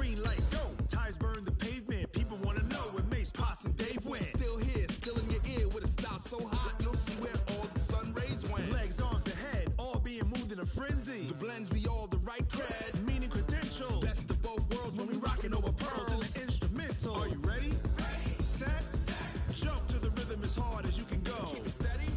green light, go. Tires burn the pavement. People want to know where Mace, Pops, and Dave went. Still here, still in your ear with a style so hot. You'll see where all the sun rays went. Legs, arms, and head, all being moved in a frenzy. The blends be all the right cred. Meaning credentials. Best of both worlds when we rockin' over pearls in the instrumental. Are you ready? Set. Jump to the rhythm as hard as you can go. Keep it steady.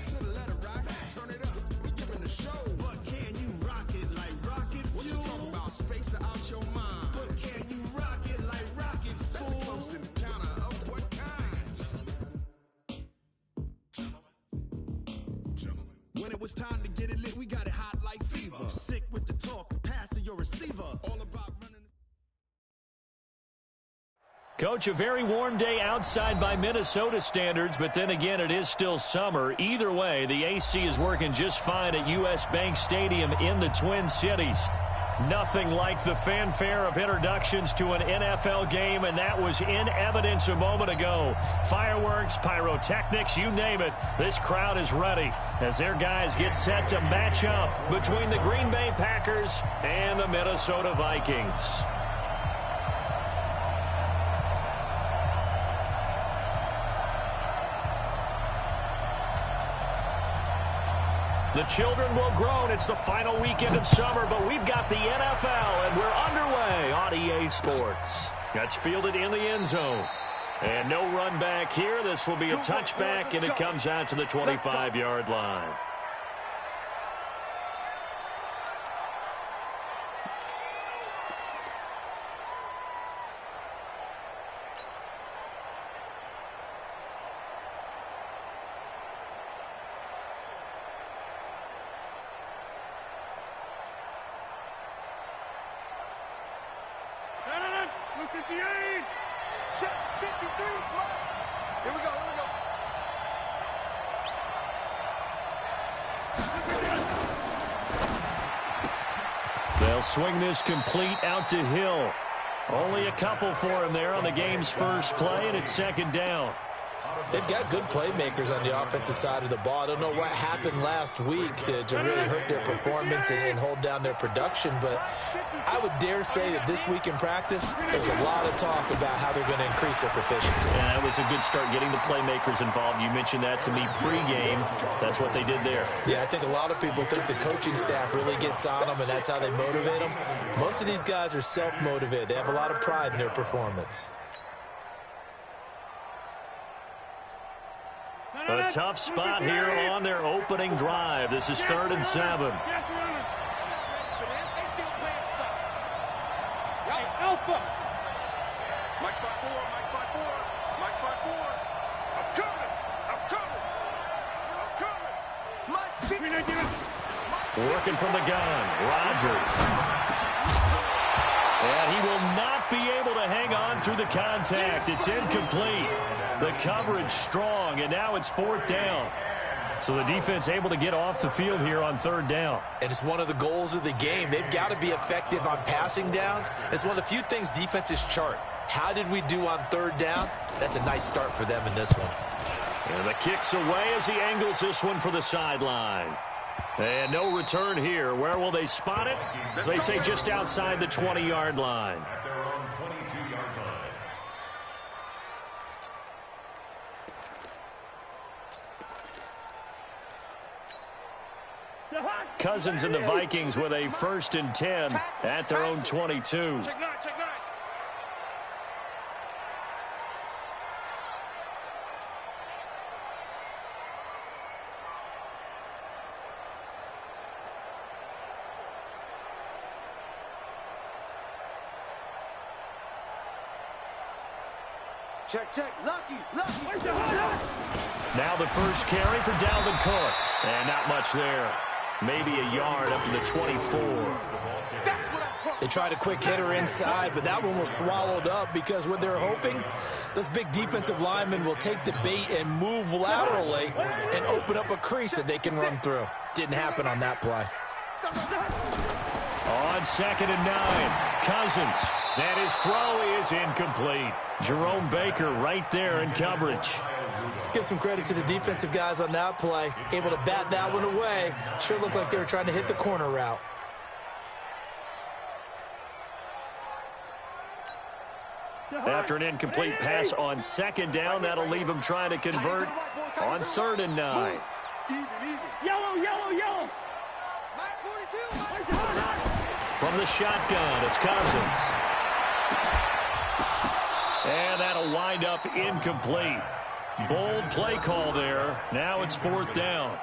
To the letter rock. Turn it up. We're giving a show. But can you rock it like rocket fuel? What you talking about? Space out your mind. But can you rock it like rockets, fool? That's a close encounter of what kind? Gentlemen. When it was time to get it lit, we got it hot like fever. Sick with the talk, passing your receiver. All about running. Coach, a very warm day outside by Minnesota standards, but then again, it is still summer. Either way, the AC is working just fine at U.S. Bank Stadium in the Twin Cities. Nothing like the fanfare of introductions to an NFL game, and that was in evidence a moment ago. Fireworks, pyrotechnics, you name it. This crowd is ready as their guys get set to match up between the Green Bay Packers and the Minnesota Vikings. The children will groan. It's the final weekend of summer, but we've got the NFL, and we're underway on EA Sports. That's fielded in the end zone. And no run back here. This will be a touchback, and it comes out to the 25-yard line. They'll swing this complete out to Hill. Only a couple for him there on the game's first play, and it's second down. They've got good playmakers on the offensive side of the ball. I don't know what happened last week to really hurt their performance and hold down their production, but I would dare say that this week in practice, there's a lot of talk about how they're going to increase their proficiency. Yeah, that was a good start getting the playmakers involved. You mentioned that to me pregame. That's what they did there. Yeah, I think a lot of people think the coaching staff really gets on them, and that's how they motivate them. Most of these guys are self-motivated. They have a lot of pride in their performance. A tough spot here on their opening drive. This is 3rd and 7. Alpha. Mike 5-4, Mike 5-4, Mike 5-4. I'm coming. Working from the gun, Rodgers. And he will not be able to hang on through the contact. It's incomplete. The coverage strong, and now it's 4th down. So the defense able to get off the field here on 3rd down. And it's one of the goals of the game. They've got to be effective on passing downs. It's one of the few things defenses chart. How did we do on 3rd down? That's a nice start for them in this one. And the kick's away as he angles this one for the sideline. And no return here. Where will they spot it? They say just outside the 20-yard line. Cousins and the Vikings with a 1st and 10 at their own 22. Check. Lucky. Now the first carry for Dalvin Cook. And not much there. Maybe a yard up to the 24. They tried a quick hitter inside, but that one was swallowed up because what they're hoping, those big defensive linemen will take the bait and move laterally and open up a crease that they can run through. Didn't happen on that play. On 2nd and 9, Cousins. And his throw is incomplete. Jerome Baker right there in coverage. Let's give some credit to the defensive guys on that play. Able to bat that one away. Sure looked like they were trying to hit the corner route. After an incomplete pass on second down, that'll leave him trying to convert on 3rd and 9. Yellow, yellow, yellow. From the shotgun, it's Cousins. And that'll wind up incomplete. Bold play call there. Now it's 4th down.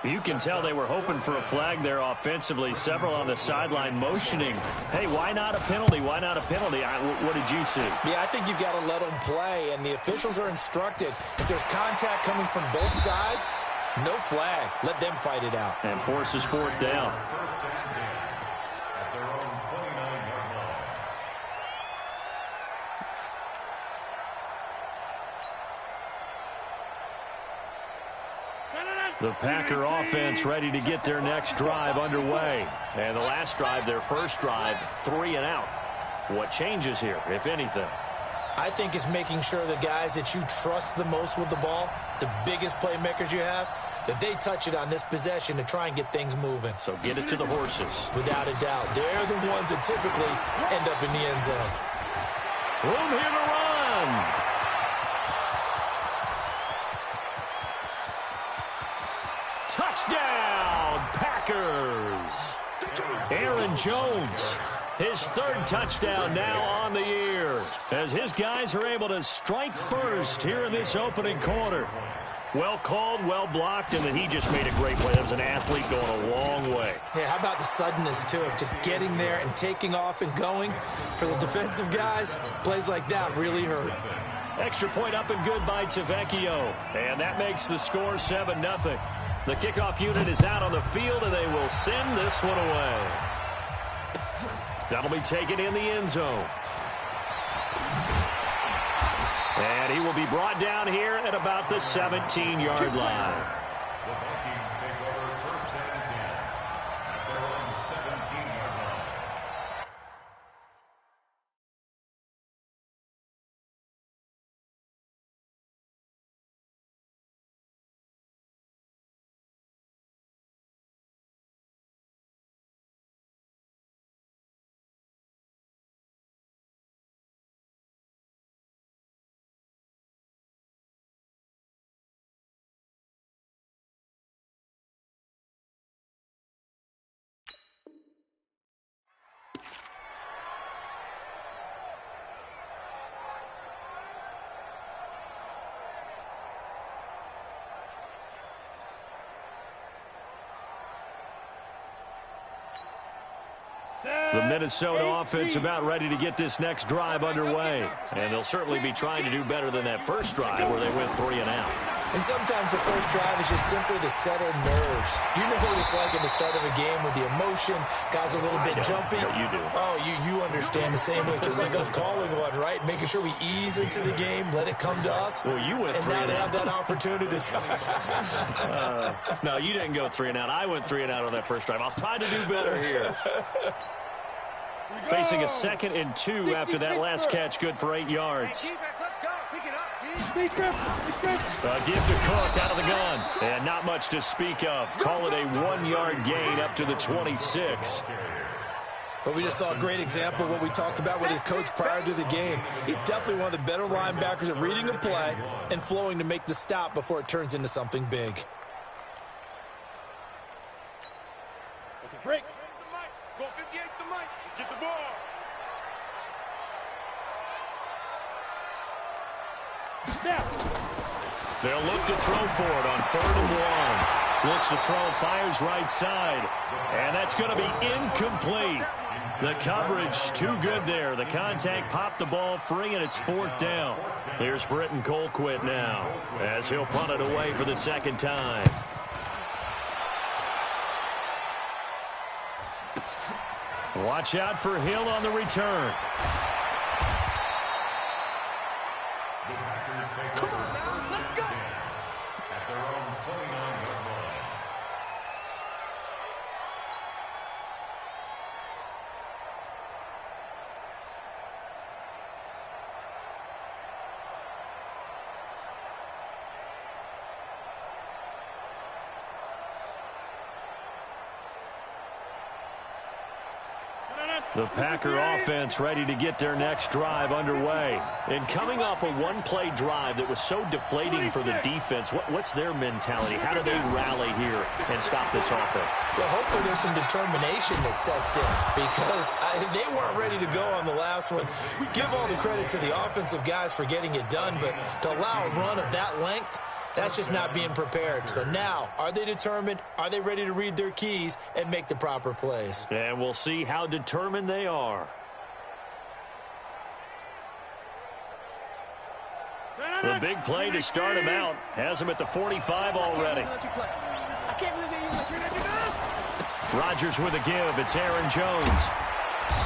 You can tell they were hoping for a flag there offensively. Several on the sideline motioning, hey, why not a penalty? Why not a penalty? What did you see? Yeah, I think you've got to let them play, and the officials are instructed. If there's contact coming from both sides, no flag. Let them fight it out. And forces 4th down. The Packer offense ready to get their next drive underway. And the last drive, their first drive, 3 and out. What changes here, if anything? I think it's making sure the guys that you trust the most with the ball, the biggest playmakers you have, that they touch it on this possession to try and get things moving. So get it to the horses. Without a doubt. They're the ones that typically end up in the end zone. Room here to run. Touchdown, Packers. Aaron Jones, his 3rd touchdown now on the year, as his guys are able to strike first here in this opening quarter. Well called, well blocked, and then he just made a great play. That was an athlete going a long way. Yeah, how about the suddenness, too, of just getting there and taking off and going? For the defensive guys, plays like that really hurt. Extra point up and good by Tavecchio, and that makes the score 7-0. The kickoff unit is out on the field, and they will send this one away. That'll be taken in the end zone. And he will be brought down here at about the 17-yard line. The Minnesota offense about ready to get this next drive underway. And they'll certainly be trying to do better than that first drive where they went 3 and out. And sometimes the first drive is just simply to settle nerves. You know what it's like at the start of a game with the emotion, guys are a little bit jumpy. Yeah, you do. Oh, you understand the same way. Just like us calling one, right? Making sure we ease into the game, let it come to us. Well, you went 3 and out. And now they out. have that opportunity. No, you didn't go 3 and out. I went 3 and out on that first drive. I'll try to do better here. Facing a 2nd and 2 after that last catch, good for 8 yards. Give to Cook out of the gun. And not much to speak of. Call it a 1-yard gain up to the 26. But we just saw a great example of what we talked about with his coach prior to the game. He's definitely one of the better linebackers at reading a play and flowing to make the stop before it turns into something big. Okay, break. Go 58's the mic. Let's get the ball. They'll look to throw for it on 3rd and 1. Looks to throw, fires right side. And that's going to be incomplete. The coverage too good there. The contact popped the ball free, and it's 4th down. Here's Britton Colquitt now as he'll punt it away for the 2nd time. Watch out for Hill on the return. The Packer offense ready to get their next drive underway. And coming off a one-play drive that was so deflating for the defense, what's their mentality? How do they rally here and stop this offense? Well, hopefully there's some determination that sets in because they weren't ready to go on the last one. Give all the credit to the offensive guys for getting it done, but to allow a run of that length, that's just not being prepared. So now, are they determined? Are they ready to read their keys and make the proper plays? And we'll see how determined they are. The big play to start him out has him at the 45 already. Rodgers with a give. It's Aaron Jones.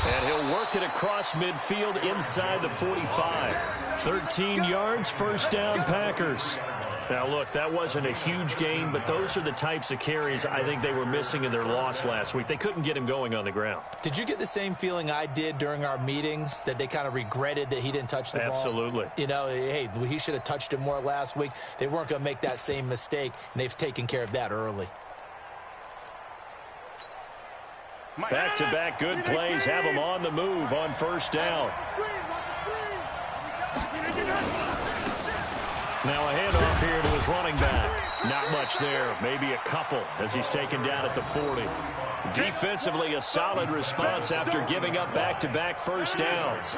And he'll work it across midfield inside the 45. 13 yards, first down, Packers. Now, look, that wasn't a huge gain, but those are the types of carries I think they were missing in their loss last week. They couldn't get him going on the ground. Did you get the same feeling I did during our meetings, that they kind of regretted that he didn't touch the ball? Absolutely. You know, hey, he should have touched it more last week. They weren't going to make that same mistake, and they've taken care of that early. Back-to-back good plays have him on the move on first down. Now a handoff here to his running back. Not much there. Maybe a couple as he's taken down at the 40. Defensively, a solid response after giving up back-to-back first downs.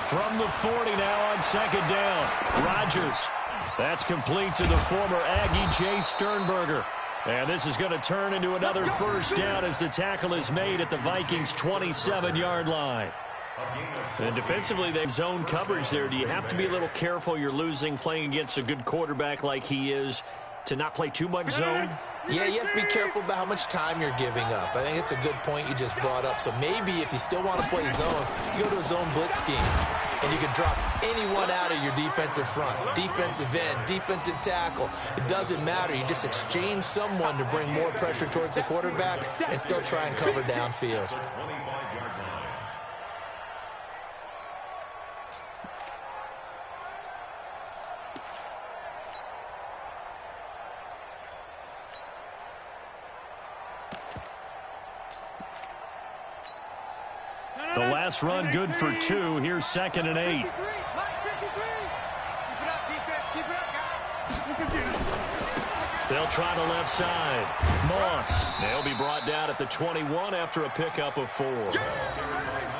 From the 40 now on second down. Rodgers. That's complete to the former Aggie Jay Sternberger. And this is going to turn into another first down as the tackle is made at the Vikings' 27-yard line. And defensively, they've zone coverage there. Do you have to be a little careful you're losing playing against a good quarterback like he is to not play too much zone? Yeah, you have to be careful about how much time you're giving up. I think it's a good point you just brought up. So maybe if you still want to play zone, you go to a zone blitz scheme. And you can drop anyone out of your defensive front, defensive end, defensive tackle. It doesn't matter. You just exchange someone to bring more pressure towards the quarterback and still try and cover downfield. The last run good for 2. Here's 2nd and 8. They'll try the left side. Moss. They'll be brought down at the 21 after a pickup of 4.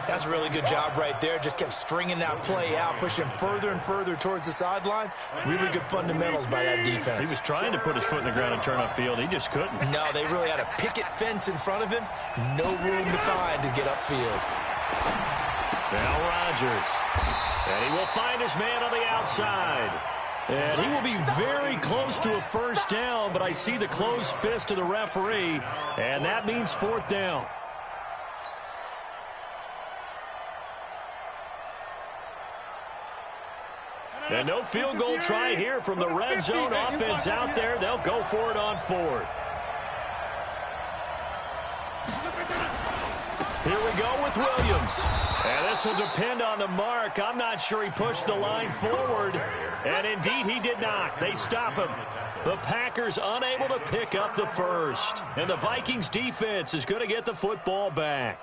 That's a really good job right there. Just kept stringing that play out, pushing further and further towards the sideline. Really good fundamentals by that defense. He was trying to put his foot in the ground and turn upfield. He just couldn't. No, they really had a picket fence in front of him. No room to find to get upfield. Now Rodgers. And he will find his man on the outside. And he will be very close to a first down, but I see the closed fist of the referee, and that means 4th down. And no field goal try here from the red zone offense out there. They'll go for it on 4th. Here we go with Williams. And this will depend on the mark. I'm not sure he pushed the line forward. And indeed he did not. They stop him. The Packers unable to pick up the first. And the Vikings defense is going to get the football back.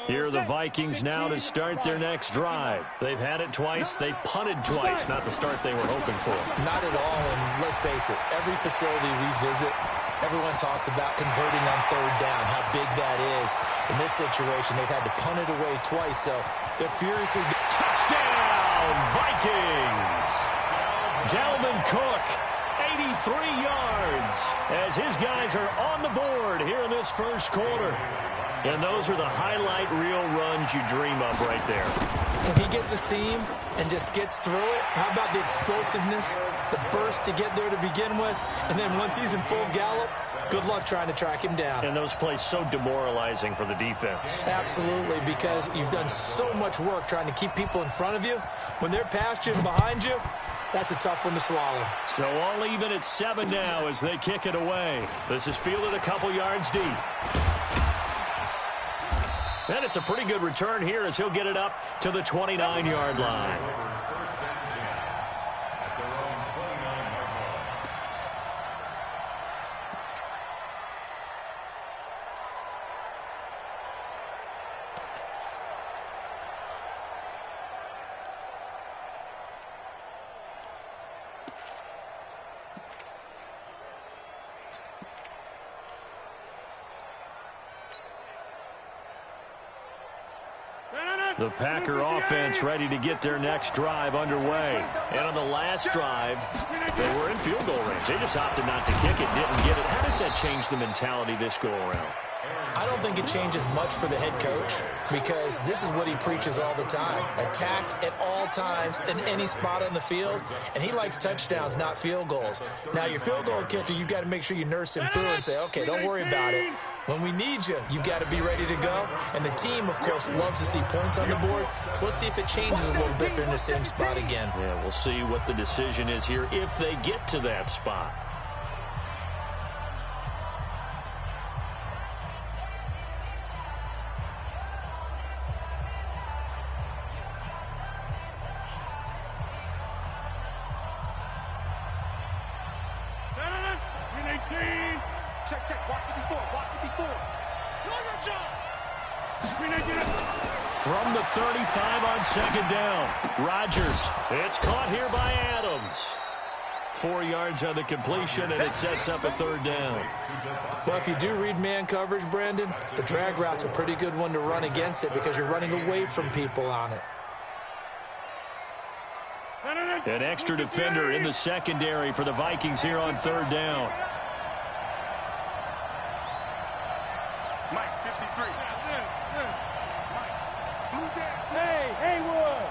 Here are the Vikings now to start their next drive. They've had it twice. They've punted twice. Not the start they were hoping for. Not at all, and let's face it, every facility we visit, everyone talks about converting on 3rd down, how big that is. In this situation, they've had to punt it away twice, so they're furiously... Touchdown, Vikings! Dalvin Cook, 83 yards, as his guys are on the board here in this first quarter. And those are the highlight reel runs you dream of right there. If he gets a seam and just gets through it, how about the explosiveness, the burst to get there to begin with, and then once he's in full gallop, good luck trying to track him down. And those plays so demoralizing for the defense. Absolutely, because you've done so much work trying to keep people in front of you. When they're past you and behind you, that's a tough one to swallow. So all even at 7 now as they kick it away. This is fielded a couple yards deep. And it's a pretty good return here as he'll get it up to the 29-yard line. The Packer offense ready to get their next drive underway. And on the last drive, they were in field goal range. They just opted not to kick it, didn't get it. How does that change the mentality this go around? I don't think it changes much for the head coach because this is what he preaches all the time. Attack at all times in any spot on the field, and he likes touchdowns, not field goals. Now, your field goal kicker, you've got to make sure you nurse him through and say, okay, don't worry about it. When we need you, you've got to be ready to go. And the team, of course, loves to see points on the board. So let's see if it changes a little bit if they're in the same spot again. Yeah, we'll see what the decision is here if they get to that spot. Check. Block 54. From the 35 on second down, Rodgers. It's caught here by Adams. 4 yards on the completion, and it sets up a third down. Well, if you do read man coverage, Brandon, the drag route's a pretty good one to run against it because you're running away from people on it. An extra defender in the secondary for the Vikings here on third down. Mike, 53. Hey, Haywood.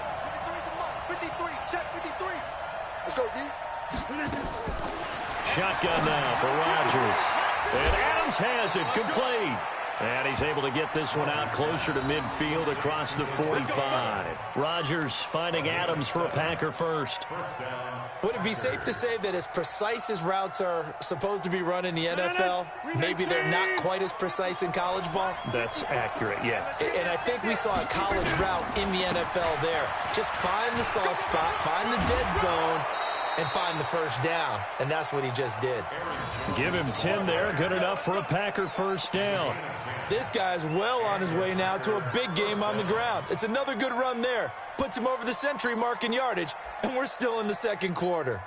53, check 53. Let's go, D. Shotgun now for Rodgers. And Adams has it complete. And he's able to get this one out closer to midfield across the 45. Rodgers finding Adams for a Packer first. Would it be safe to say that as precise as routes are supposed to be run in the NFL, maybe they're not quite as precise in college ball? That's accurate, yeah. And I think we saw a college route in the NFL there. Just find the soft spot, find the dead zone, and find the first down. And that's what he just did. Give him 10 there. Good enough for a Packer first down. This guy's well on his way now to a big game on the ground. It's another good run there. Puts him over the century mark in yardage, and we're still in the second quarter.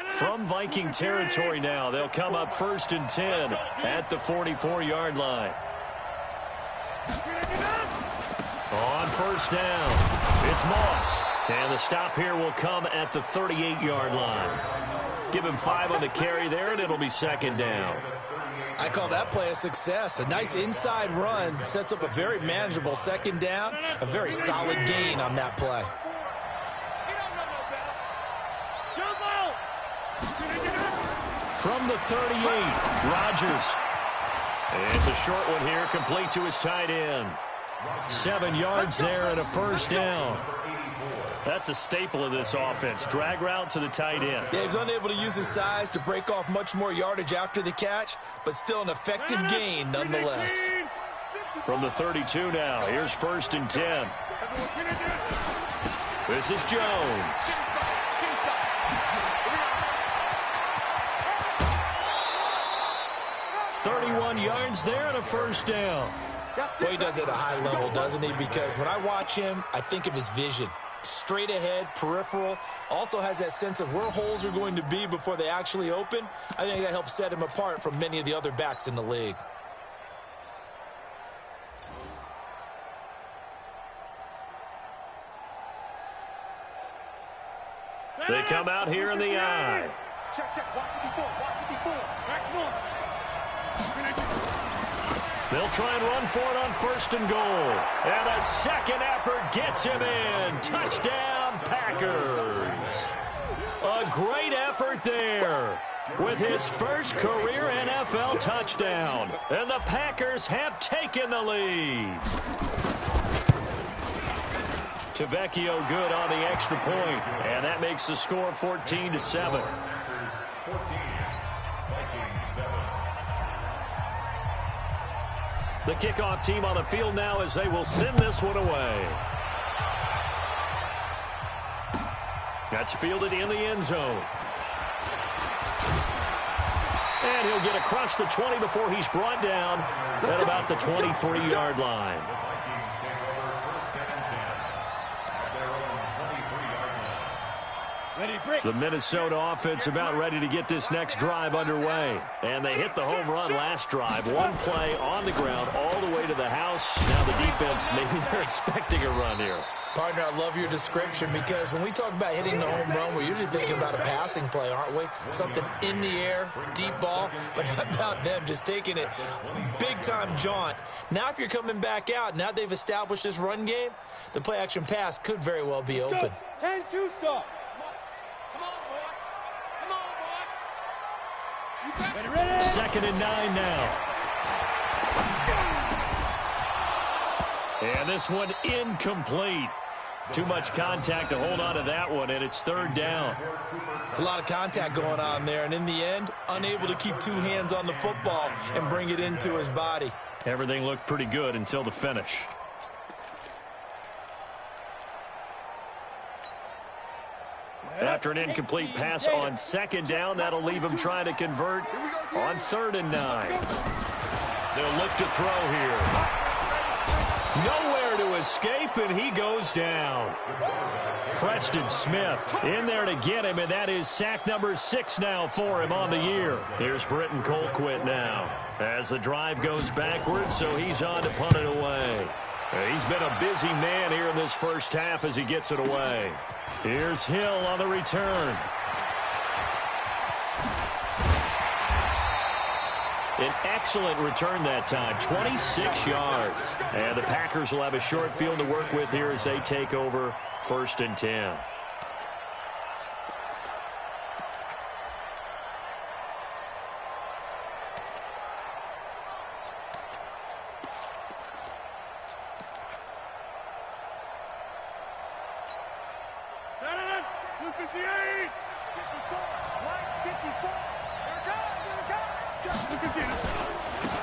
From Viking territory now, they'll come up 1st and 10 at the 44-yard line. On first down, it's Moss. And the stop here will come at the 38-yard line. Give him 5 on the carry there, and it'll be second down. I call that play a success. A nice inside run sets up a very manageable second down. A very solid gain on that play. From the 38, Rodgers. It's a short one here, complete to his tight end. 7 yards there and a first down. That's a staple of this offense. Drag route to the tight end. Yeah, he was unable to use his size to break off much more yardage after the catch, but still an effective gain nonetheless. From the 32 now, here's 1st and 10. This is Jones. 31 yards there and a first down. Well, he does it at a high level, doesn't he? Because when I watch him, I think of his vision. Straight ahead, peripheral. Also has that sense of where holes are going to be before they actually open. I think that helps set him apart from many of the other backs in the league. They come out here in the eye. Check. Block 54. Back north. They'll try and run for it on 1st and goal. And a second effort gets him in. Touchdown, Packers. A great effort there with his first career NFL touchdown. And the Packers have taken the lead. Tavecchio good on the extra point. And that makes the score 14-7. The kickoff team on the field now as they will send this one away. That's fielded in the end zone. And he'll get across the 20 before he's brought down at about the 23-yard line. The Minnesota offense about ready to get this next drive underway. And they hit the home run last drive. One play on the ground all the way to the house. Now the defense, maybe they're expecting a run here. Partner, I love your description because when we talk about hitting the home run, we're usually thinking about a passing play, aren't we? Something in the air, deep ball. But how about them just taking it big-time jaunt? Now if you're coming back out, now they've established this run game, the play-action pass could very well be open. 10-2 stop. Second and 9 now. And this one incomplete. Too much contact to hold on to that one, and it's third down. It's a lot of contact going on there, and in the end, unable to keep two hands on the football and bring it into his body. Everything looked pretty good until the finish. After an incomplete pass on second down, that'll leave him trying to convert on 3rd and 9. They'll look to throw here. Nowhere to escape, and he goes down. Preston Smith in there to get him, and that is sack number 6 now for him on the year. Here's Britton Colquitt now as the drive goes backwards, so he's on to punt it away. He's been a busy man here in this first half as he gets it away. Here's Hill on the return. An excellent return that time, 26 yards. And the Packers will have a short field to work with here as they take over 1st and 10.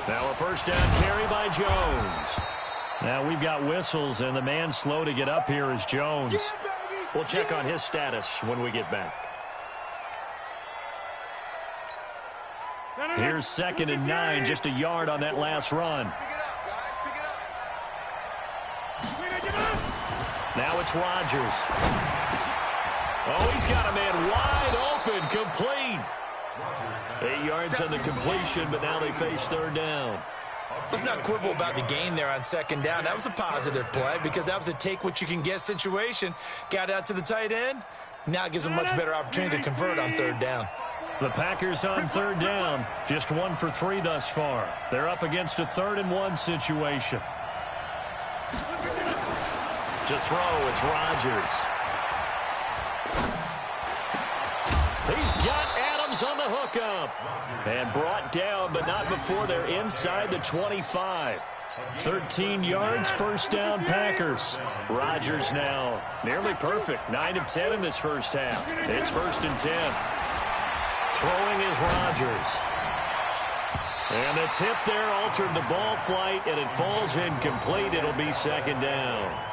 Now a first down carry by Jones. Now we've got whistles, and the man slow to get up here is Jones. We'll check on his status when we get back. Here's 2nd and 9, just a yard on that last run. Now it's Rodgers. Oh, he's got a man wide open, complete. 8 yards on the completion, but now they face 3rd down. Let's not quibble about the gain there on 2nd down. That was a positive play because that was a take-what-you-can-get situation. Got out to the tight end. Now it gives them a much better opportunity to convert on 3rd down. The Packers on 3rd down, just 1 for 3 thus far. They're up against a 3rd and 1 situation. To throw, it's Rodgers. He's got Adams on the hookup. And brought down, but not before they're inside the 25. 13 yards, first down, Packers. Rodgers now nearly perfect. 9 of 10 in this first half. It's 1st and 10. Throwing is Rodgers. And the tip there altered the ball flight, and it falls incomplete. It'll be 2nd down.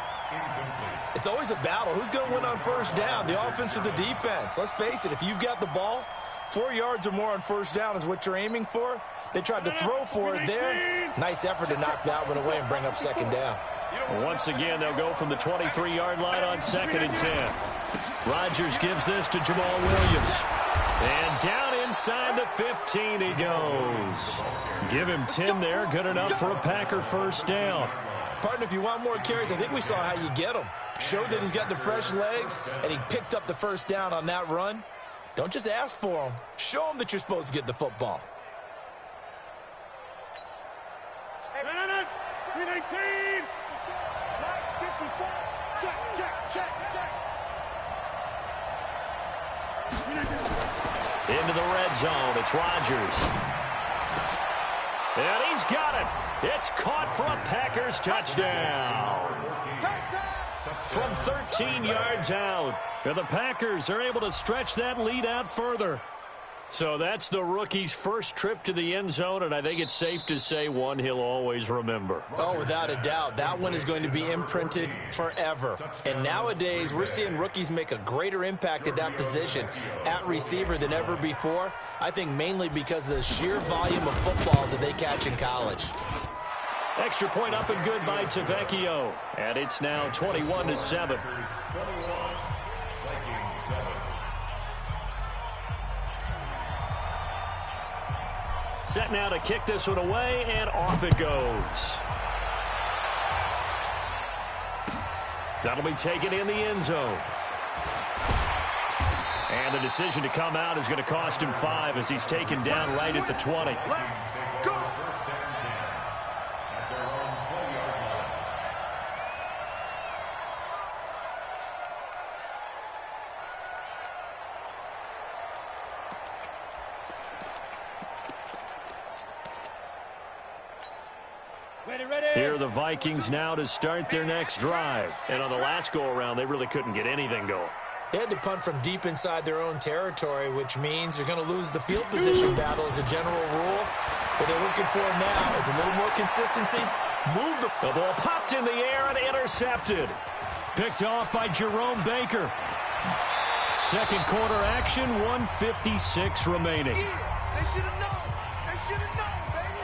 It's always a battle. Who's going to win on 1st down, the offense or the defense? Let's face it, if you've got the ball, 4 yards or more on 1st down is what you're aiming for. They tried to throw for it there. Nice effort to knock that one away and bring up 2nd down. Once again, they'll go from the 23-yard line on 2nd and 10. Rodgers gives this to Jamal Williams. And down inside the 15 he goes. Give him 10 there. Good enough for a Packer 1st down. Partner, if you want more carries, I think we saw how you get them. Showed that he's got the fresh legs, and he picked up the 1st down on that run. Don't just ask for them. Show them that you're supposed to get the football. Into the red zone. It's Rodgers. And he's got it. It's caught for a Packers touchdown. From 13 yards out. And the Packers are able to stretch that lead out further. So that's the rookie's first trip to the end zone, and I think it's safe to say one he'll always remember. Oh, without a doubt. That one is going to be imprinted forever. And nowadays, we're seeing rookies make a greater impact at that position at receiver than ever before. I think mainly because of the sheer volume of footballs that they catch in college. Extra point up and good by Tavecchio. And it's now 21-7. set now to kick this one away, and off it goes. That'll be taken in the end zone. And the decision to come out is going to cost him 5 as he's taken down right at the 20. Let's go. Here are the Vikings now to start their next drive. And on the last go-around, they really couldn't get anything going. They had to punt from deep inside their own territory, which means you're going to lose the field position battle as a general rule. What they're looking for now is a little more consistency. Move the ball popped in the air and intercepted. Picked off by Jerome Baker. Second quarter action, 1:56 remaining. They should have known. They should have known, baby.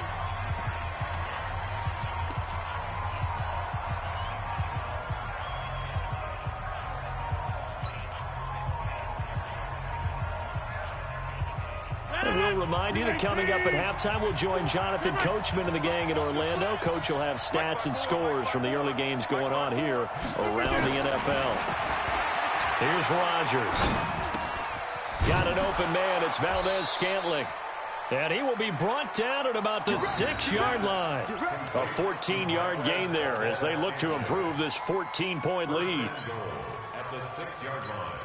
And we'll remind you that coming up at halftime, we'll join Jonathan Coachman and the gang in Orlando. Coach will have stats and scores from the early games going on here around the NFL. Here's Rodgers. Got an open man. It's Valdez-Scantling. And he will be brought down at about the 6-yard line. A 14-yard gain there as they look to improve this 14-point lead. At the 6-yard line.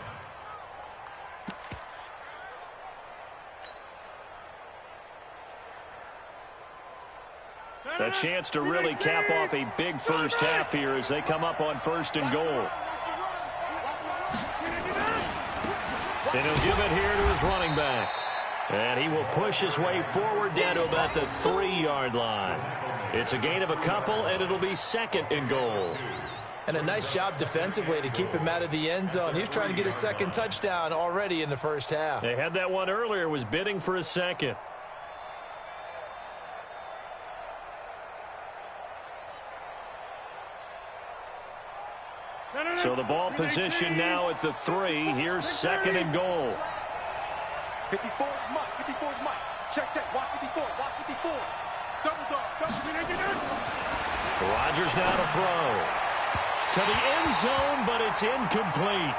A chance to really cap off a big first half here as they come up on 1st and goal. And he'll give it here to his running back. And he will push his way forward down to about the 3-yard line. It's a gain of a couple, and it'll be 2nd and goal. And a nice job defensively to keep him out of the end zone. He was trying to get his 2nd touchdown already in the first half. They had that one earlier, was bidding for a 2nd. So the ball position now at the 3. Here's 2nd and goal. 54 is Mike. 54 is Mike. Check, check. Watch 54. Watch 54. Double dog. Rodgers now to throw. To the end zone, but it's incomplete.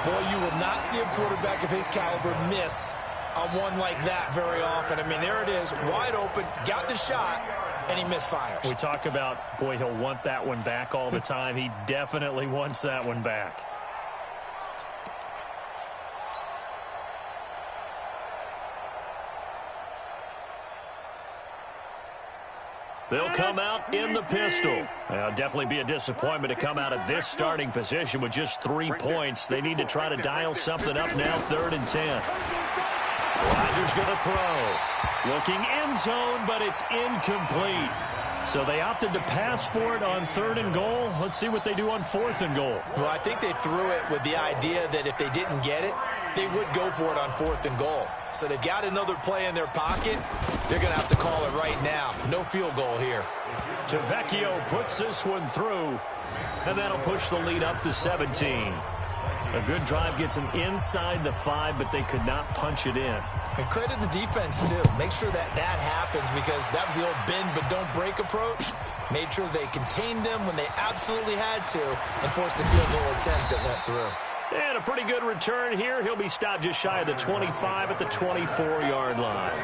Boy, you will not see a quarterback of his caliber miss on one like that very often. I mean, there it is, wide open, got the shot, and he misfires. We talk about, boy, he'll want that one back all the time. He definitely wants that one back. They'll come out in the pistol. It'll definitely be a disappointment to come out of this starting position with just 3 points. They need to try to dial something up now, 3rd and 10. Rodgers going to throw. Looking end zone, but it's incomplete. So they opted to pass for it on 3rd and goal. Let's see what they do on 4th and goal. Well, I think they threw it with the idea that if they didn't get it, they would go for it on 4th and goal. So they've got another play in their pocket. They're going to have to call it right now. No field goal here. Tavecchio puts this one through, and that'll push the lead up to 17. A good drive gets them inside the 5, but they could not punch it in. And credit the defense, too. Make sure that happens because that was the old bend but don't break approach. Made sure they contained them when they absolutely had to and forced the field goal attempt that went through. And a pretty good return here. He'll be stopped just shy of the 25 at the 24-yard line.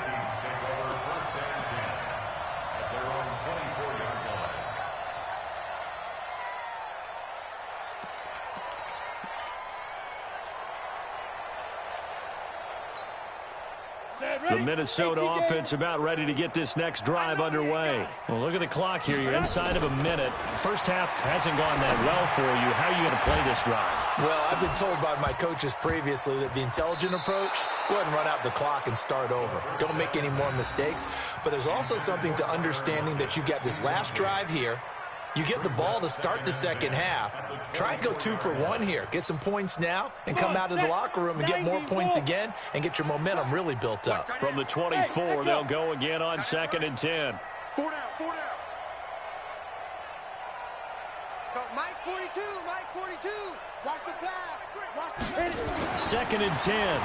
The Minnesota offense about ready to get this next drive underway. Well, look at the clock here. You're inside of a minute. First half hasn't gone that well for you. How are you going to play this drive? Well, I've been told by my coaches previously that the intelligent approach, go ahead and run out the clock and start over. Don't make any more mistakes. But there's also something to understanding that you get this last drive here. You get the ball to start the second half. Try and go 2 for 1 here. Get some points now and come out of the locker room and get more points again and get your momentum really built up. From the 24, they'll go again on 2nd and 10. 4 down, 4 down. Let's go. Mike 42, Mike 42. Watch the pass. Watch the pass. 2nd and 10.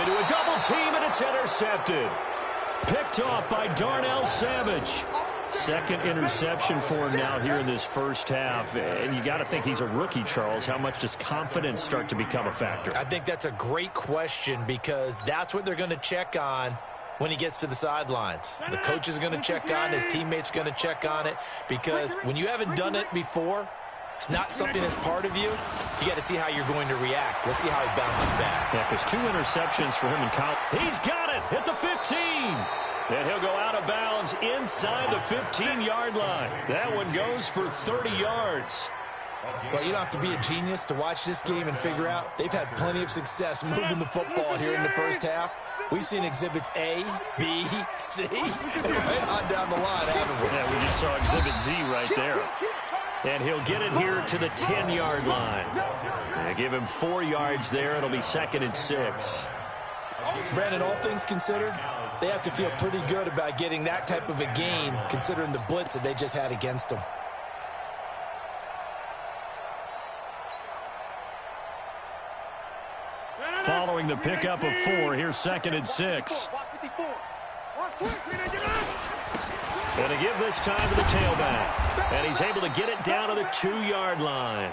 Into a double team, and it's intercepted. Picked off by Darnell Savage. Second interception for him now here in this first half. And you got to think he's a rookie, Charles. How much does confidence start to become a factor? I think that's a great question because that's what they're going to check on when he gets to the sidelines. The coach is going to check on, his teammates are going to check on it, because when you haven't done it before, it's not something that's part of you. You got to see how you're going to react. Let's see how he bounces back. Yeah, because 2 interceptions for him in college. He's got it at the 15. And he'll go out of bounds inside the 15-yard line. That one goes for 30 yards. Well, you don't have to be a genius to watch this game and figure out they've had plenty of success moving the football here in the first half. We've seen exhibits A, B, C, and right on down the line, haven't we? Yeah, we just saw exhibit Z right there. And he'll get it here to the 10-yard line. They give him 4 yards there. It'll be 2nd and 6. Brandon, all things considered, they have to feel pretty good about getting that type of a gain, considering the blitz that they just had against them. Following the pickup of 4, here's 2nd and 6. And to give this time to the tailback. And he's able to get it down to the 2-yard line.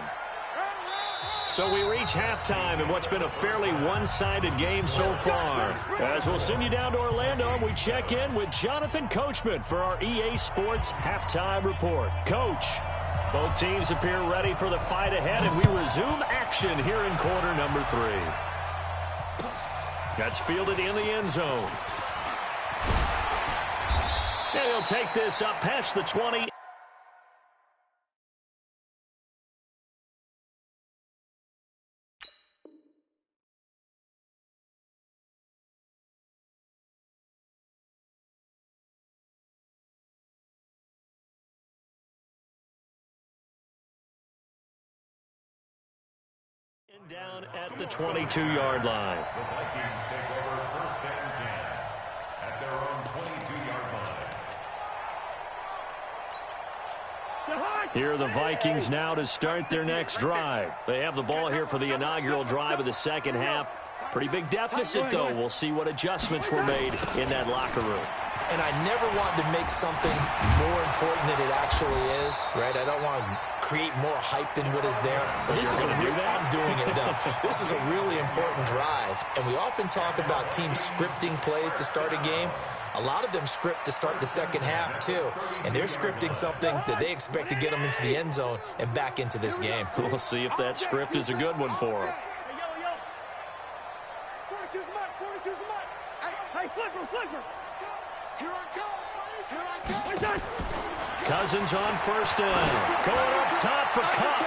So we reach halftime in what's been a fairly one-sided game so far. As we'll send you down to Orlando, we check in with Jonathan Coachman for our EA Sports Halftime Report. Coach, both teams appear ready for the fight ahead, and we resume action here in quarter number 3. That's fielded in the end zone. And he'll take this up past the 20. Down at the 22-yard line. The Vikings take over 1st and 10 at their own 22-yard line. Here are the Vikings now to start their next drive. They have the ball here for the inaugural drive of the second half. Pretty big deficit, though. We'll see what adjustments were made in that locker room. And I never wanted to make something more important than it actually is, right? I don't want to create more hype than what is there. But this is I'm doing it, though. This is a really important drive. And we often talk about teams scripting plays to start a game. A lot of them script to start the second half, too. And they're scripting something that they expect to get them into the end zone and back into this game. We'll see if that script is a good one for them. Hey, flipper. Here I come. Cousins on 1st down. Going up top for Cup.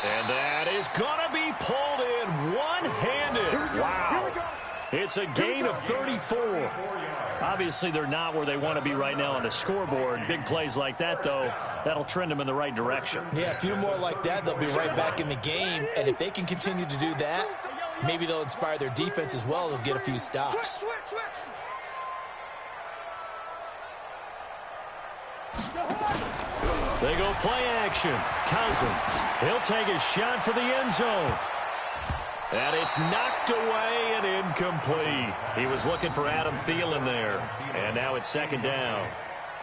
And that is going to be pulled in one-handed. Wow. It's a gain of 34. Obviously, they're not where they want to be right now on the scoreboard. Big plays like that, though, that'll trend them in the right direction. Yeah, a few more like that, they'll be right back in the game. And if they can continue to do that, maybe they'll inspire their defense as well. They'll get a few stops. They go play action. Cousins. He'll take a shot for the end zone. And it's knocked away and incomplete. He was looking for Adam Thielen there. And now it's 2nd down.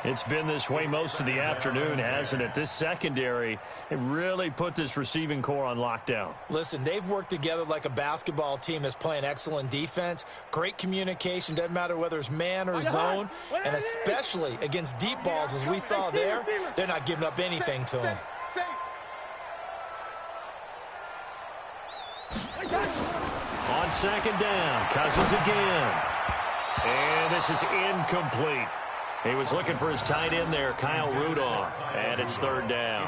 It's been this way most of the afternoon, hasn't it? This secondary, it really put this receiving core on lockdown. Listen, they've worked together like a basketball team that's playing excellent defense. Great communication, doesn't matter whether it's man or zone. And especially against deep balls, as we saw there, they're not giving up anything to them. On 2nd down, Cousins again. And this is incomplete. He was looking for his tight end there, Kyle Rudolph, and it's 3rd down.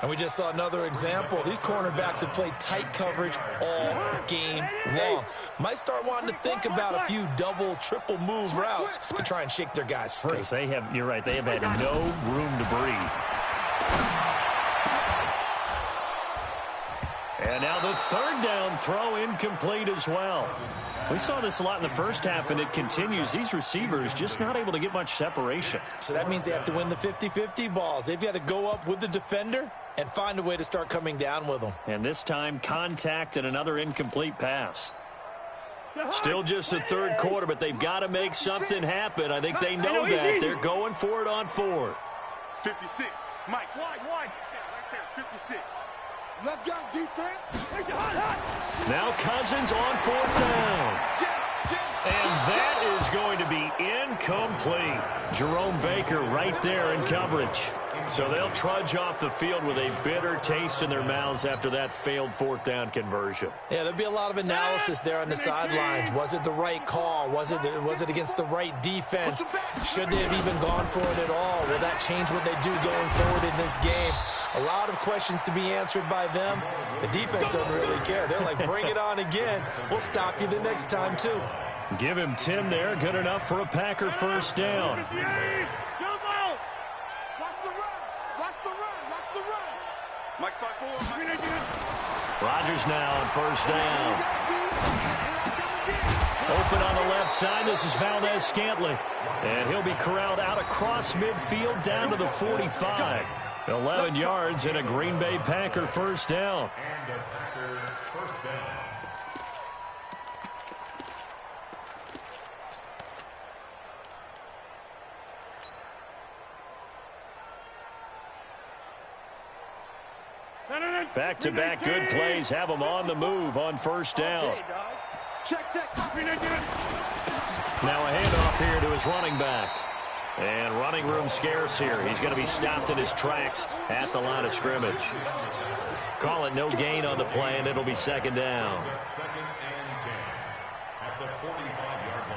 And we just saw another example. These cornerbacks have played tight coverage all game long. Might start wanting to think about a few double, triple move routes to try and shake their guys free. Because they have, you're right, they have had no room to breathe. And now the 3rd down throw incomplete as well. We saw this a lot in the first half, and it continues. These receivers just not able to get much separation. So that means they have to win the 50-50 balls. They've got to go up with the defender and find a way to start coming down with them. And this time, contact and another incomplete pass. Still just the third quarter, but they've got to make something happen. I think they know that. They're going for it on fourth. 56. Mike, wide. Right there, 56. Let's go, defense. Now Cousins on fourth down. And that is going to be incomplete. Jerome Baker right there in coverage. So they'll trudge off the field with a bitter taste in their mouths after that failed fourth down conversion. Yeah, there'll be a lot of analysis there on the sidelines. Was it the right call? Was it against the right defense? Should they have even gone for it at all? Will that change what they do going forward in this game? A lot of questions to be answered by them. The defense doesn't really care. They're like, bring it on again. We'll stop you the next time, too. Give him 10 there. Good enough for a Packer first down. Rodgers now on first down. Open on the left side. This is Valdez-Scantling. And he'll be corralled out across midfield down to the 45. 11 yards and a Green Bay Packer first down. And a Packer first down. Back-to-back good plays have them on the move on first down. Check. Now a handoff here to his running back. And running room scarce here. He's going to be stopped in his tracks at the line of scrimmage. Call it no gain on the play, and it'll be second down. Second and 10 at the 45-yard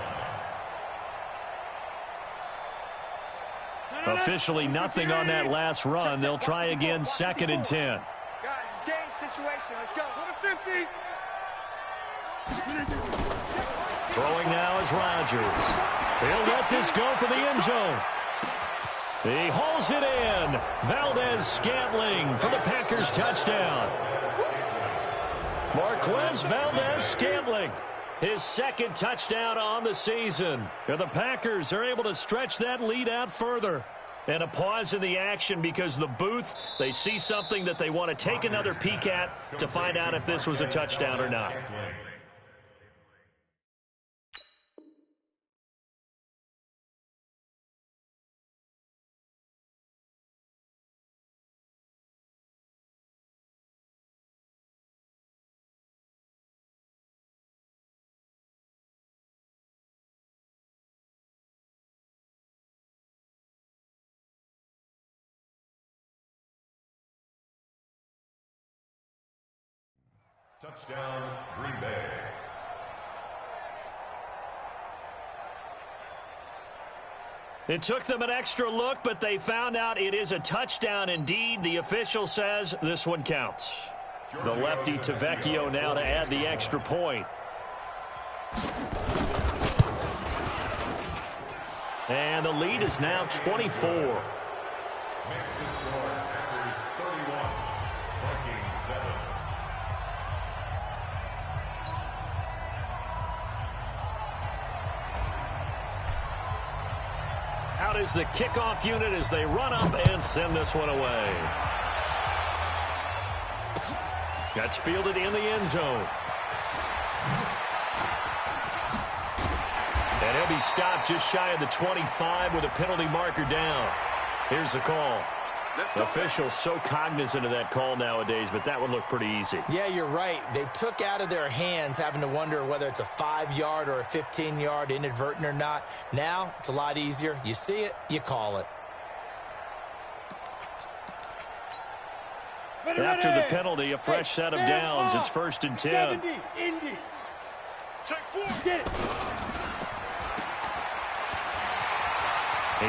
line. Officially nothing on that last run. They'll try again second and 10. Guys, it's game situation. Let's go. Go to 50. Throwing now is Rodgers. He'll let this go for the end zone. He hauls it in. Valdez-Scantling for the Packers touchdown. Marquez Valdez-Scantling, his second touchdown on the season. And the Packers are able to stretch that lead out further. And a pause in the action because the booth, they see something that they want to take another peek at to find out if this was a touchdown or not. Touchdown, Green Bay. It took them an extra look, but they found out it is a touchdown indeed. The official says this one counts. The lefty Tavecchio now to add the extra point. And the lead is now 24. Makes the score Packers 31, Vikings 7. Out is the kickoff unit as they run up and send this one away. That's fielded in the end zone. And he'll be stopped just shy of the 25 with a penalty marker down. Here's the call. Officials so cognizant of that call nowadays, but that one looked pretty easy. Yeah, you're right. They took out of their hands having to wonder whether it's a 5-yard or a 15-yard inadvertent or not. Now, it's a lot easier. You see it, you call it. After the penalty, a fresh set of downs. It's first and 10. Indy. Check 4. Get it.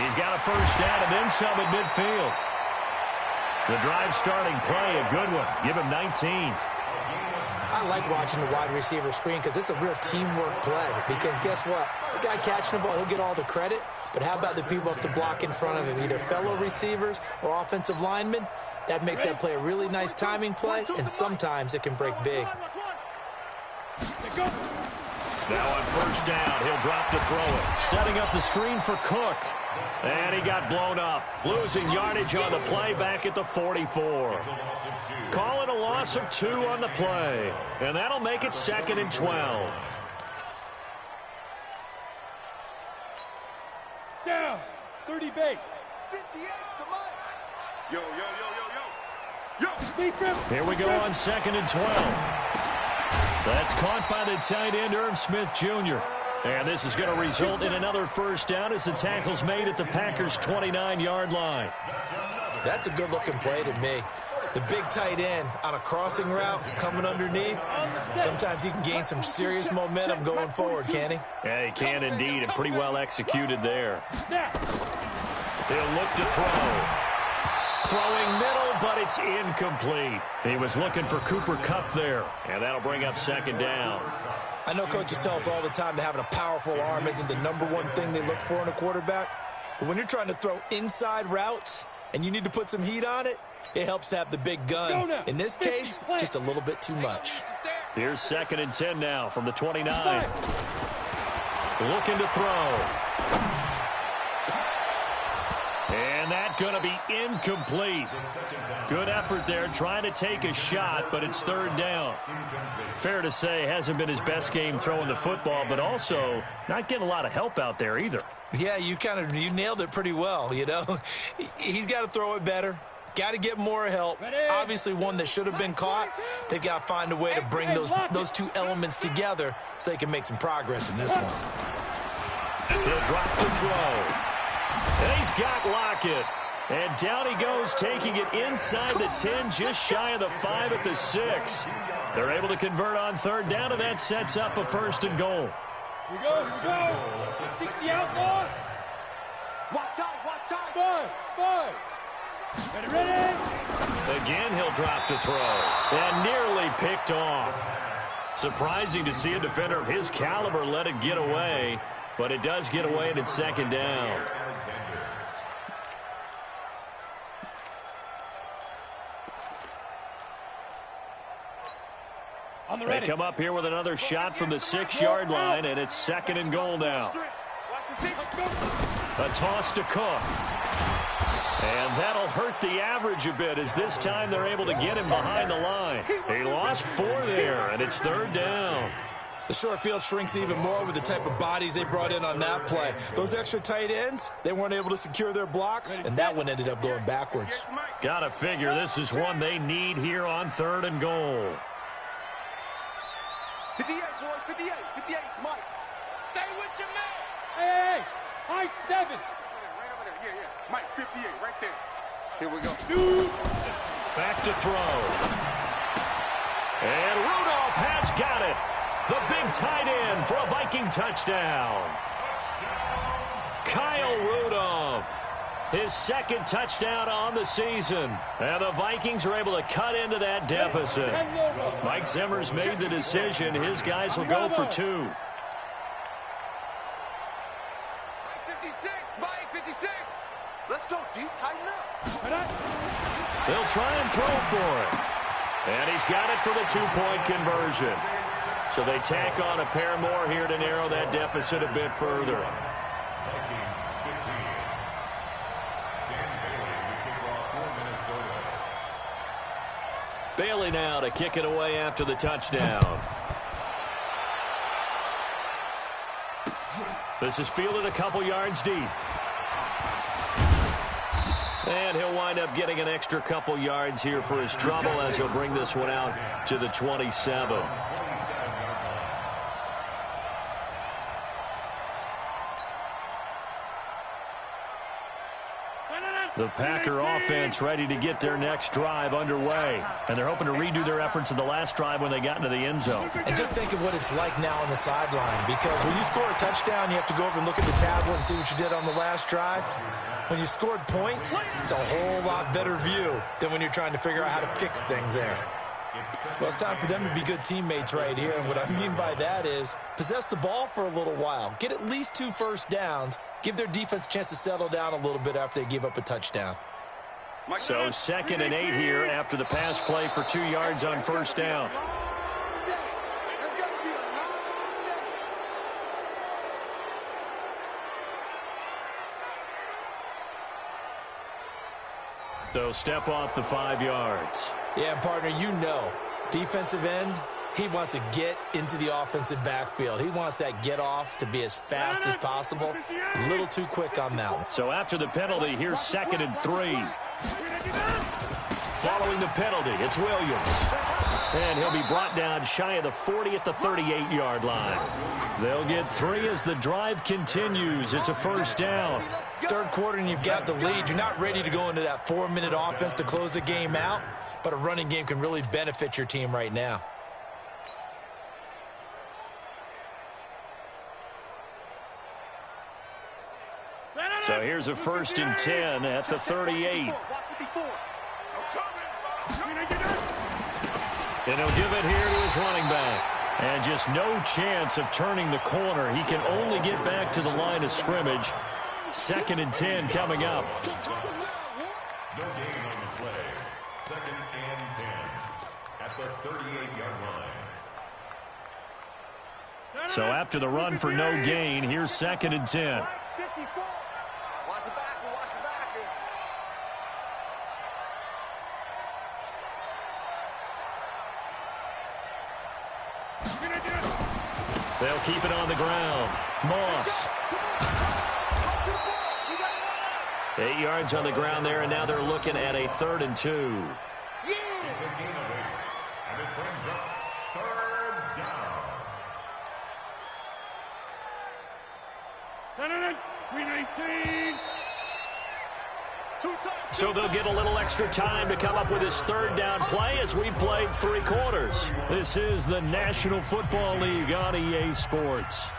He's got a first down and then some at midfield. The drive starting play, a good one. Give him 19. I like watching the wide receiver screen because it's a real teamwork play. Because guess what? The guy catching the ball, he'll get all the credit. But how about the people up to block in front of him, either fellow receivers or offensive linemen? That makes that play a really nice timing play, and sometimes it can break big. Now on first down, he'll drop to throw it. Setting up the screen for Cook. And he got blown up. Losing yardage on the play back at the 44. Call it a loss of 2 on the play. And that'll make it second and 12. 30 base. 58 to Mike. Yo. Here we go on 2nd and 12. That's caught by the tight end, Irv Smith Jr. And this is going to result in another first down as the tackle's made at the Packers' 29-yard line. That's a good-looking play to me. The big tight end on a crossing route coming underneath. Sometimes he can gain some serious momentum going forward, can he? Yeah, he can indeed, and pretty well executed there. He'll look to throw. Throwing middle, but it's incomplete. He was looking for Cooper Kupp there, and that'll bring up 2nd down. I know coaches tell us all the time that having a powerful arm isn't the #1 thing they look for in a quarterback. But when you're trying to throw inside routes and you need to put some heat on it, it helps to have the big gun. In this case, just a little bit too much. Here's 2nd and 10 now from the 29. Looking to throw. And that's going to be incomplete. Good effort there, trying to take a shot, but it's 3rd down. Fair to say, hasn't been his best game throwing the football, but also not getting a lot of help out there either. Yeah, you nailed it pretty well, you know. He's got to throw it better. Got to get more help. Obviously one that should have been caught. They've got to find a way to bring those two elements together so they can make some progress in this one. He'll drop the throw. And he's got Lockett. And down he goes, taking it inside the 10, just shy of the 5 at the 6. They're able to convert on 3rd down, and that sets up a 1st and goal. We go. 60 out, boy. Watch time. 5. Ready. Again, he'll drop the throw. And nearly picked off. Surprising to see a defender of his caliber let it get away, but it does get away, and it's 2nd down. They come up here with another shot from the 6-yard line, and it's 2nd and goal now. A toss to Cook. And that'll hurt the average a bit as this time they're able to get him behind the line. He lost 4 there, and it's 3rd down. The short field shrinks even more with the type of bodies they brought in on that play. Those extra tight ends, they weren't able to secure their blocks, and that one ended up going backwards. Gotta figure this is one they need here on 3rd and goal. 58, boys, 58, Mike. Stay with your man. Hey, high 7. Right over there, yeah. Mike, 58, right there. Here we go. Shoot. Back to throw. And Rudolph has got it. The big tight end for a Viking touchdown. Kyle Rudolph. His 2nd touchdown on the season. And the Vikings are able to cut into that deficit. Mike Zimmer's made the decision. His guys will go for 2. Mike 56, Mike 56. Let's go, D. Tighten up. They'll try and throw for it. And he's got it for the 2-point conversion. So they tack on a pair more here to narrow that deficit a bit further. Bailey now to kick it away after the touchdown. This is fielded a couple yards deep. And he'll wind up getting an extra couple yards here for his trouble as he'll bring this one out to the 27. The Packer offense ready to get their next drive underway. And they're hoping to redo their efforts in the last drive when they got into the end zone. And just think of what it's like now on the sideline. Because when you score a touchdown, you have to go over and look at the tablet and see what you did on the last drive. When you scored points, it's a whole lot better view than when you're trying to figure out how to fix things there. Well, it's time for them to be good teammates right here. And what I mean by that is possess the ball for a little while. Get at least 2 first downs. Give their defense a chance to settle down a little bit after they give up a touchdown. So 2nd and 8 here after the pass play for 2 yards on first down. They'll step off the 5 yards. Yeah, partner, you know, defensive end, He wants to get into the offensive backfield. He wants that get off to be as fast as possible. A little too quick on that one. So after the penalty, here's 2nd and 3. Following the penalty, it's Williams. And he'll be brought down shy of the 40 at the 38-yard line. They'll get 3 as the drive continues. It's a first down. Third quarter and you've got the lead. You're not ready to go into that 4-minute offense to close the game out, but a running game can really benefit your team right now. So here's a 1st and 10 at the 38. And he'll give it here to his running back. And just no chance of turning the corner. He can only get back to the line of scrimmage. 2nd and 10 coming up. No gain on the play. 2nd and 10 at the 38-yard line. So after the run for no gain, here's 2nd and 10. They'll keep it on the ground. Moss. 8 yards on the ground there, and now they're looking at a 3rd and 2. It's a gain of 8, and it brings up 3rd down. So they'll get a little extra time to come up with his 3rd down play as we played 3 quarters. This is the National Football League on EA Sports.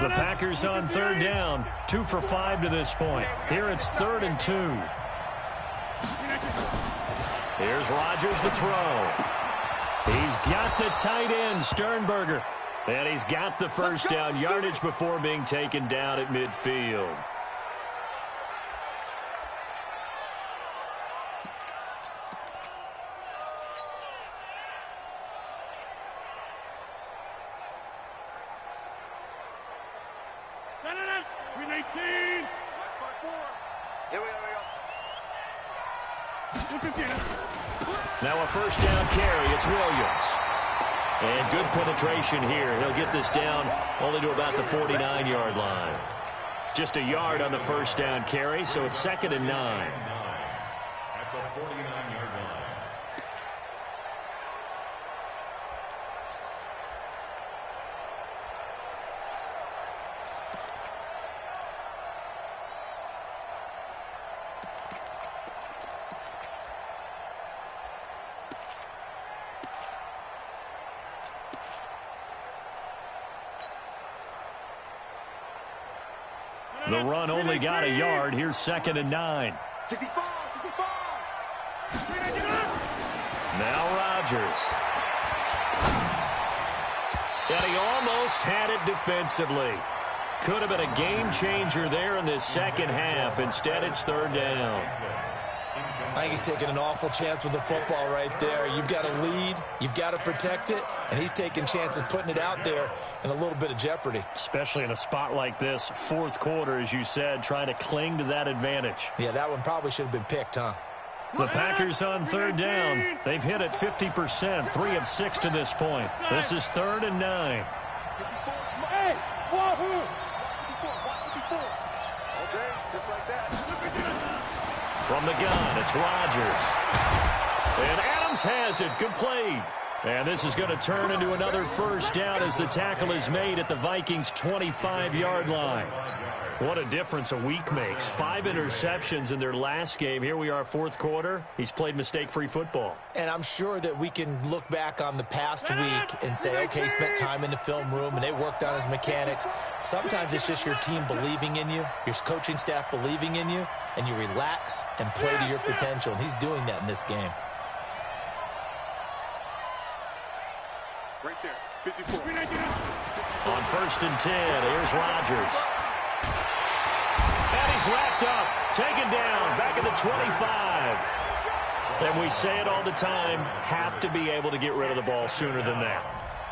The Packers on 3rd down, 2 for 5 to this point. Here it's 3rd and 2. Here's Rodgers to throw. He's got the tight end, Sternberger. And he's got the first down yardage before being taken down at midfield. Now a first down carry. It's Williams. And good penetration here. He'll get this down only to about the 49-yard line. Just a yard on the first down carry, so it's 2nd and 9. At the 49-yard line. The run only got a yard. Here's 2nd and 9. Now Rodgers. And he almost had it defensively. Could have been a game changer there in this second half. Instead, it's 3rd down. I think he's taking an awful chance with the football right there. You've got a lead, you've got to protect it, and he's taking chances putting it out there in a little bit of jeopardy. Especially in a spot like this, 4th quarter, as you said, trying to cling to that advantage. Yeah, that one probably should have been picked, huh? The Packers on 3rd down. They've hit it 50%, 3 of 6 to this point. This is 3rd and 9. Hey, wahoo! All day, just like that. From the gun, it's Rodgers. And Adams has it. Good play. And this is going to turn into another first down as the tackle is made at the Vikings' 25-yard line. What a difference a week makes. 5 interceptions in their last game. Here we are, 4th quarter. He's played mistake-free football. And I'm sure that we can look back on the past week and say, okay, he spent time in the film room and they worked on his mechanics. Sometimes it's just your team believing in you, your coaching staff believing in you, and you relax and play to your potential. And he's doing that in this game. Right there, 54. On 1st and 10, here's Rodgers. And he's wrapped up, taken down, back at the 25. And we say it all the time, have to be able to get rid of the ball sooner than that.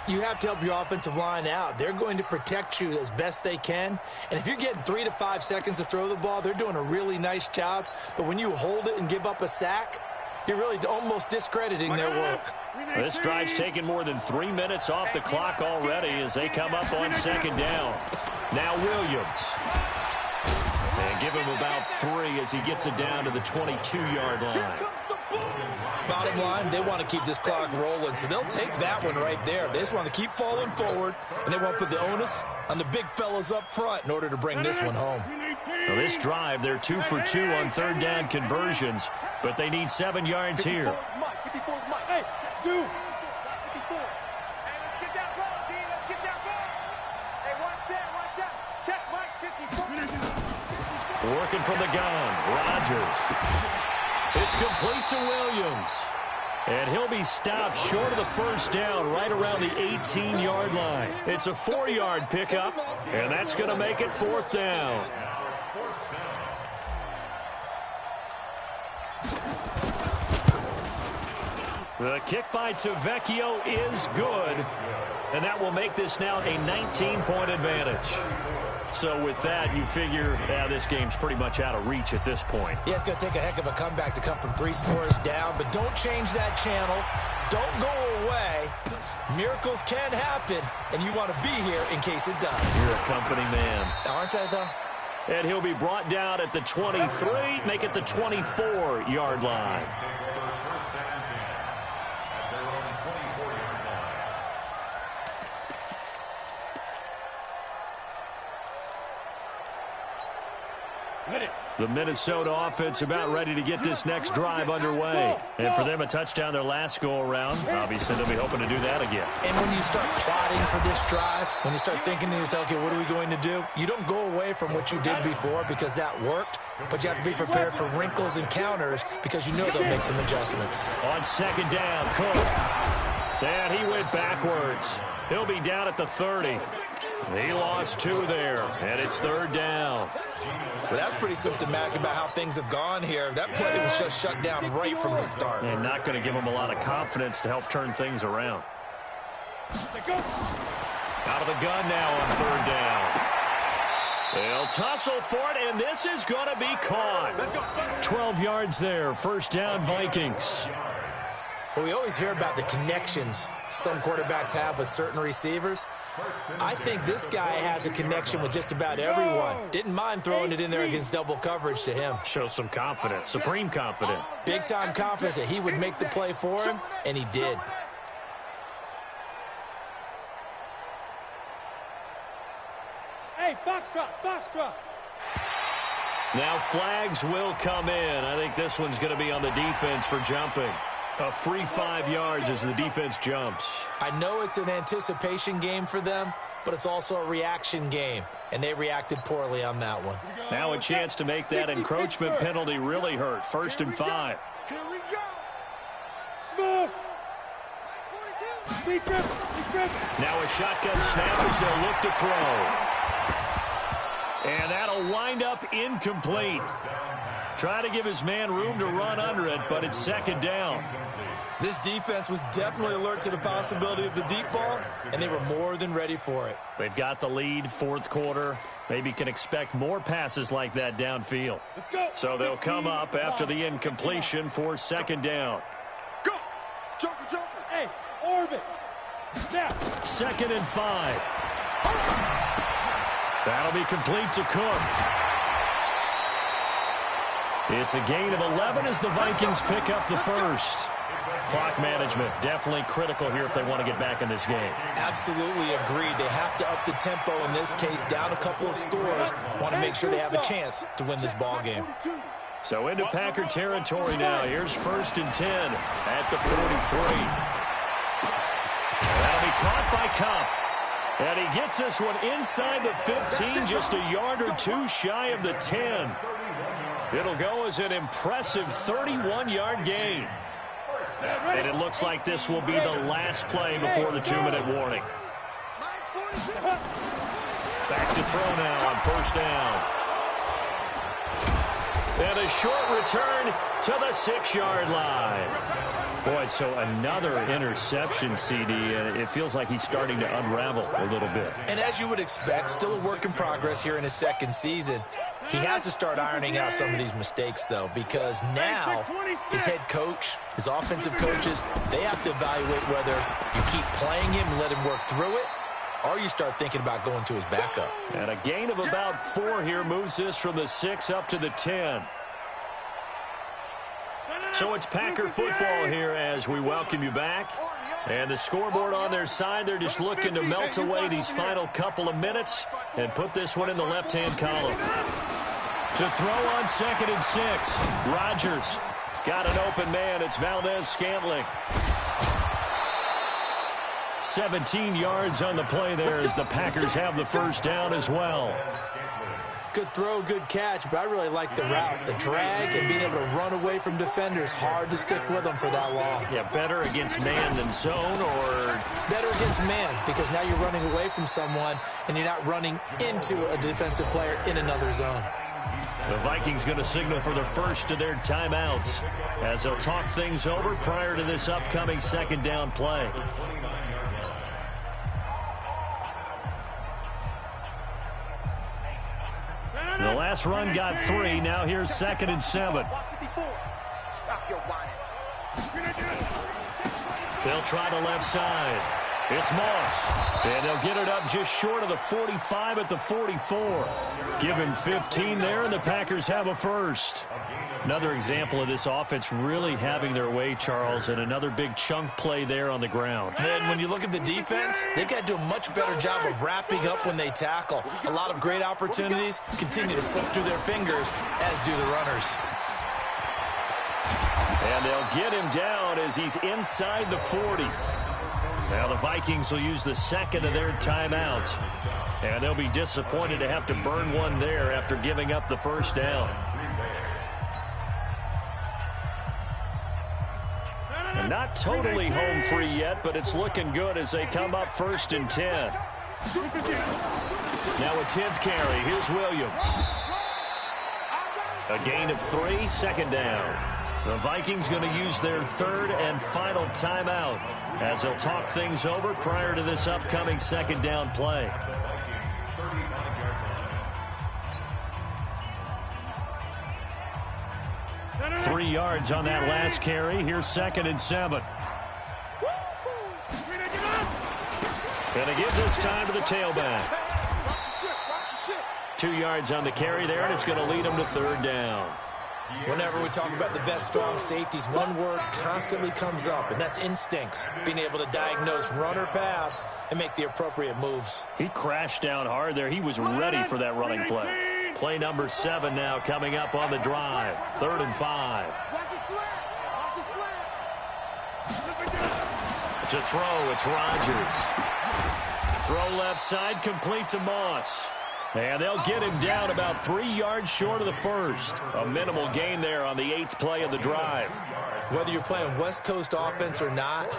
You have to help your offensive line out. They're going to protect you as best they can. And if you're getting 3 to 5 seconds to throw the ball, they're doing a really nice job. But when you hold it and give up a sack, you're really almost discrediting their work. This drive's taken more than 3 minutes off the clock already as they come up on second down. Now Williams. And give him about 3 as he gets it down to the 22-yard line. Bottom line, they want to keep this clock rolling, so they'll take that one right there. They just want to keep falling forward, and they want to put the onus on the big fellas up front in order to bring this one home. Now this drive, they're 2 for 2 on third down conversions, but they need 7 yards here. Hey, 2. 54. Hey, let's get that ball, D. Let's get that ball. Hey, one set. Check, Mike, 54. Working from the gun, Rodgers. It's complete to Williams. And he'll be stopped short of the first down right around the 18-yard line. It's a 4-yard pickup, and that's going to make it 4th down. The kick by Tavecchio is good, and that will make this now a 19-point advantage. So with that, you figure, this game's pretty much out of reach at this point. Yeah, it's going to take a heck of a comeback to come from 3 scores down, but don't change that channel. Don't go away. Miracles can happen, and you want to be here in case it does. You're a company man. Aren't I, though? And he'll be brought down at the 23, make it the 24-yard line. The Minnesota offense about ready to get this next drive underway. And for them, a touchdown their last go-around. Obviously, they'll be hoping to do that again. And when you start plotting for this drive, when you start thinking to yourself, okay, what are we going to do? You don't go away from what you did before because that worked, but you have to be prepared for wrinkles and counters because you know they'll make some adjustments. On second down, Cook. And he went backwards. He'll be down at the 30. He lost 2 there, and it's 3rd down. Well, that's pretty symptomatic about how things have gone here. That play was just shut down right from the start. And not going to give him a lot of confidence to help turn things around. Out of the gun now on 3rd down. They'll tussle for it, and this is going to be caught. 12 yards there, 1st down Vikings. Well, we always hear about the connections some quarterbacks have with certain receivers. I think this guy has a connection with just about everyone. Didn't mind throwing it in there against double coverage to him. Shows some confidence, supreme confidence. Big-time confidence that he would make the play for him, and he did. Hey, Foxtrot. Now flags will come in. I think this one's going to be on the defense for jumping. A free 5 yards as the defense jumps. I know it's an anticipation game for them, but it's also a reaction game, and they reacted poorly on that one. Now a chance to make that encroachment penalty really hurt. 1st and 5. Here we go. Smooth. Big grip. Now a shotgun snap as they'll look to throw. And that'll wind up incomplete. Try to give his man room to run under it, but it's 2nd down. This defense was definitely alert to the possibility of the deep ball, and they were more than ready for it. They've got the lead, 4th quarter. Maybe can expect more passes like that downfield. Let's go. So they'll come up after the incompletion for 2nd down. Go. Joker. Hey, orbit. Snap. 2nd and 5. That'll be complete to Cook. It's a gain of 11 as the Vikings pick up the 1st. Clock management definitely critical here if they want to get back in this game. Absolutely agreed. They have to up the tempo in this case, down a couple of scores. Want to make sure they have a chance to win this ball game. So into Packer territory now. Here's 1st and 10 at the 43. That'll be caught by Kupp. And he gets this one inside the 15, just a yard or 2 shy of the 10. It'll go as an impressive 31-yard gain. And it looks like this will be the last play before the 2-minute warning. Back to throw now on 1st down. And a short return to the 6-yard line. Boy, so another interception, CD, and it feels like he's starting to unravel a little bit. And as you would expect, still a work in progress here in his second season. He has to start ironing out some of these mistakes, though, because now his head coach, his offensive coaches, they have to evaluate whether you keep playing him and let him work through it, or you start thinking about going to his backup. And a gain of about 4 here moves this from the 6 up to the 10. So it's Packer football here as we welcome you back. And the scoreboard on their side, they're just looking to melt away these final couple of minutes and put this one in the left-hand column. To throw on 2nd and 6, Rodgers got an open man. It's Valdez-Scantling. 17 yards on the play there as the Packers have the first down as well. Good throw, good catch, but I really like the route, the drag, and being able to run away from defenders. Hard to stick with them for that long. Yeah, better against man than zone, or? Better against man, because now you're running away from someone, and you're not running into a defensive player in another zone. The Vikings going to signal for the first of their timeouts as they'll talk things over prior to this upcoming 2nd down play. The last run got 3. Now here's 2nd and 7. They'll try the left side. It's Moss. And they'll get it up just short of the 45 at the 44. Give him 15 there, and the Packers have a first. Another example of this offense really having their way, Charles, and another big chunk play there on the ground. And when you look at the defense, they've got to do a much better job of wrapping up when they tackle. A lot of great opportunities continue to slip through their fingers, as do the runners. And they'll get him down as he's inside the 40. Now the Vikings will use the 2nd of their timeouts. And they'll be disappointed to have to burn one there after giving up the first down. And not totally home free yet, but it's looking good as they come up 1st and 10. Now a 10th carry. Here's Williams. A gain of 3, 2nd down. The Vikings going to use their 3rd and final timeout as they'll talk things over prior to this upcoming 2nd down play. Three yards on that last carry. Here's 2nd and 7. And they give this time to the tailback. 2 yards on the carry there, and it's going to lead them to 3rd down. Whenever we talk about the best strong safeties, one word constantly comes up, and that's instincts. Being able to diagnose run or pass and make the appropriate moves. He crashed down hard there. He was ready for that running play. Play number 7 now coming up on the drive. 3rd and 5. To throw, it's Rodgers. Throw left side, complete to Moss. And they'll get him down about 3 yards short of the first. A minimal gain there on the 8th play of the drive. Whether you're playing West Coast offense or not,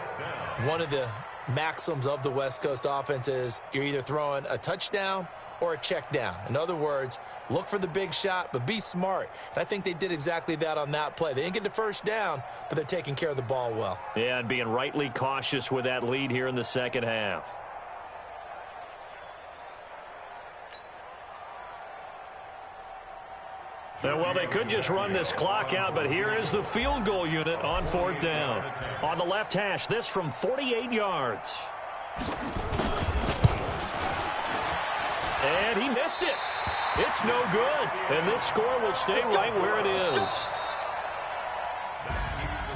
one of the maxims of the West Coast offense is you're either throwing a touchdown or a check down. In other words, look for the big shot, but be smart. And I think they did exactly that on that play. They didn't get the first down, but they're taking care of the ball well. Yeah, and being rightly cautious with that lead here in the second half. Well, they could just run this clock out, but here is the field goal unit on 4th down. On the left hash, this from 48 yards. And he missed it. It's no good. And this score will stay right where it is.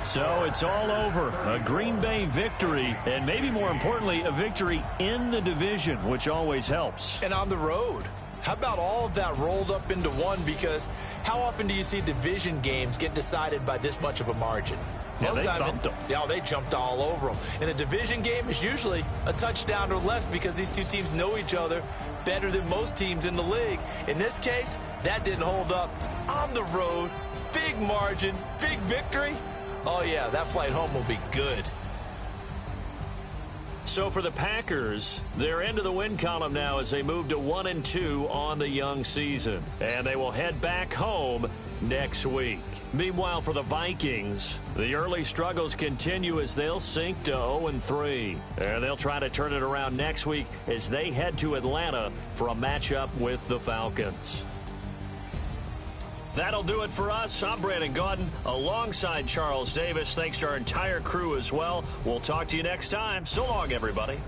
So it's all over. A Green Bay victory, and maybe more importantly, a victory in the division, which always helps. And on the road. How about all of that rolled up into one? Because how often do you see division games get decided by this much of a margin? Yeah, they thumped them. Yeah, they jumped all over them. And a division game is usually a touchdown or less because these two teams know each other better than most teams in the league. In this case, that didn't hold up. On the road, big margin, big victory. Oh, yeah, that flight home will be good. So for the Packers, they're into the win column now as they move to 1-2 on the young season. And they will head back home next week. Meanwhile, for the Vikings, the early struggles continue as they'll sink to 0-3. And they'll try to turn it around next week as they head to Atlanta for a matchup with the Falcons. That'll do it for us. I'm Brandon Gaudin alongside Charles Davis. Thanks to our entire crew as well. We'll talk to you next time. So long, everybody.